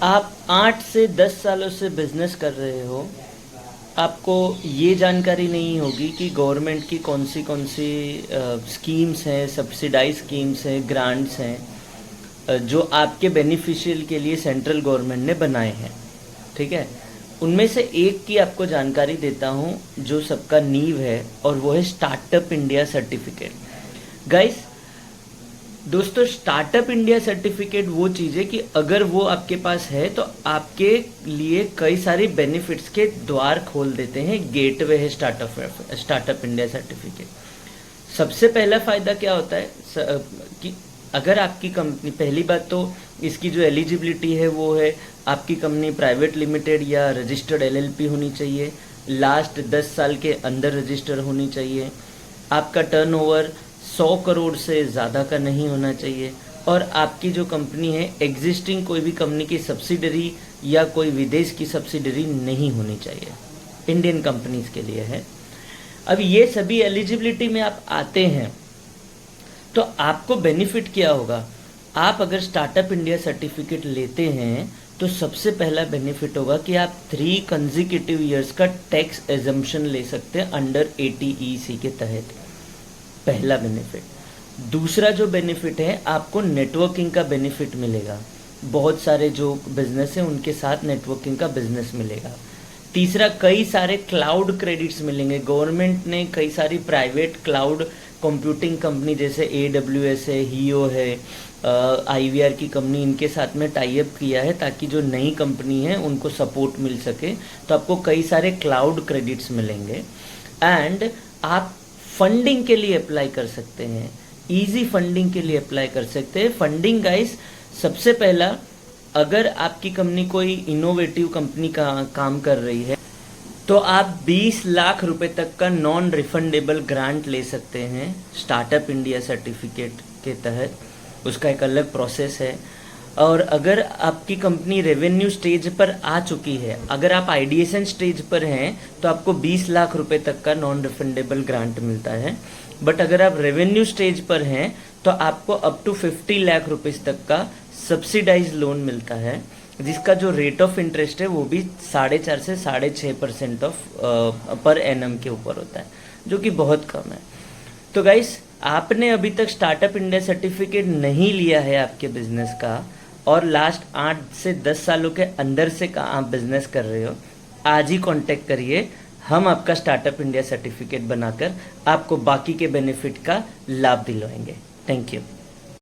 आप 8 से 10 सालों से बिजनेस कर रहे हो, आपको ये जानकारी नहीं होगी कि गवर्नमेंट की कौन सी स्कीम्स हैं, सब्सिडाइज स्कीम्स हैं, ग्रांट्स हैं, जो आपके बेनिफिशियल के लिए सेंट्रल गवर्नमेंट ने बनाए हैं। ठीक है, उनमें से एक की आपको जानकारी देता हूँ जो सबका नींव है, और वो है स्टार्टअप इंडिया सर्टिफिकेट। गाइस, दोस्तों, स्टार्टअप इंडिया सर्टिफिकेट वो चीज़ है कि अगर वो आपके पास है तो आपके लिए कई सारे बेनिफिट्स के द्वार खोल देते हैं। गेटवे है स्टार्टअप इंडिया सर्टिफिकेट। सबसे पहला फ़ायदा क्या होता है कि अगर आपकी कंपनी, पहली बात तो इसकी जो एलिजिबिलिटी है वो है आपकी कंपनी प्राइवेट लिमिटेड या रजिस्टर्ड एलएलपी होनी चाहिए, लास्ट 10 साल के अंदर रजिस्टर होनी चाहिए, आपका टर्नओवर 100 करोड़ से ज़्यादा का नहीं होना चाहिए, और आपकी जो कंपनी है एग्जिस्टिंग कोई भी कंपनी की सब्सिडरी या कोई विदेश की सब्सिडरी नहीं होनी चाहिए। इंडियन कंपनीज के लिए है। अब ये सभी एलिजिबिलिटी में आप आते हैं तो आपको बेनिफिट क्या होगा? आप अगर स्टार्टअप इंडिया सर्टिफिकेट लेते हैं तो सबसे पहला बेनिफिट होगा कि आप 3 कंसेक्यूटिव ईयर्स का टैक्स एजम्पशन ले सकते हैं अंडर ATEC के तहत। पहला बेनिफिट। दूसरा जो बेनिफिट है, आपको नेटवर्किंग का बेनिफिट मिलेगा। बहुत सारे जो बिजनेस हैं उनके साथ नेटवर्किंग का बिजनेस मिलेगा। तीसरा, कई सारे क्लाउड क्रेडिट्स मिलेंगे। गवर्नमेंट ने कई सारी प्राइवेट क्लाउड कंप्यूटिंग कंपनी जैसे AWS है, हीओ है, IVR की कंपनी, इनके साथ में टाई अप किया है ताकि जो नई कंपनी है उनको सपोर्ट मिल सके। तो आपको कई सारे क्लाउड क्रेडिट्स मिलेंगे। एंड आप फंडिंग के लिए अप्लाई कर सकते हैं, इजी फंडिंग के लिए अप्लाई कर सकते हैं। फंडिंग गाइस, सबसे पहला, अगर आपकी कंपनी कोई इनोवेटिव कंपनी का काम कर रही है तो आप 20 लाख रुपए तक का नॉन रिफंडेबल ग्रांट ले सकते हैं स्टार्टअप इंडिया सर्टिफिकेट के तहत। उसका एक अलग प्रोसेस है। और अगर आपकी कंपनी रेवेन्यू स्टेज पर आ चुकी है, अगर आप आइडिएशन स्टेज पर हैं तो आपको 20 लाख रुपए तक का नॉन रिफंडेबल ग्रांट मिलता है। बट अगर आप रेवेन्यू स्टेज पर हैं तो आपको अप टू 50 लाख रुपीस तक का सब्सिडाइज लोन मिलता है, जिसका जो रेट ऑफ इंटरेस्ट है वो भी 4.5 से 6.5% ऑफ पर एनम के ऊपर होता है, जो कि बहुत कम है। तो गाइस, आपने अभी तक स्टार्टअप इंडिया सर्टिफिकेट नहीं लिया है आपके बिजनेस का, और लास्ट 8 से 10 सालों के अंदर से का आप बिजनेस कर रहे हो, आज ही कांटेक्ट करिए। हम आपका स्टार्टअप इंडिया सर्टिफिकेट बनाकर आपको बाकी के बेनिफिट का लाभ दिलवाएंगे। Thank you.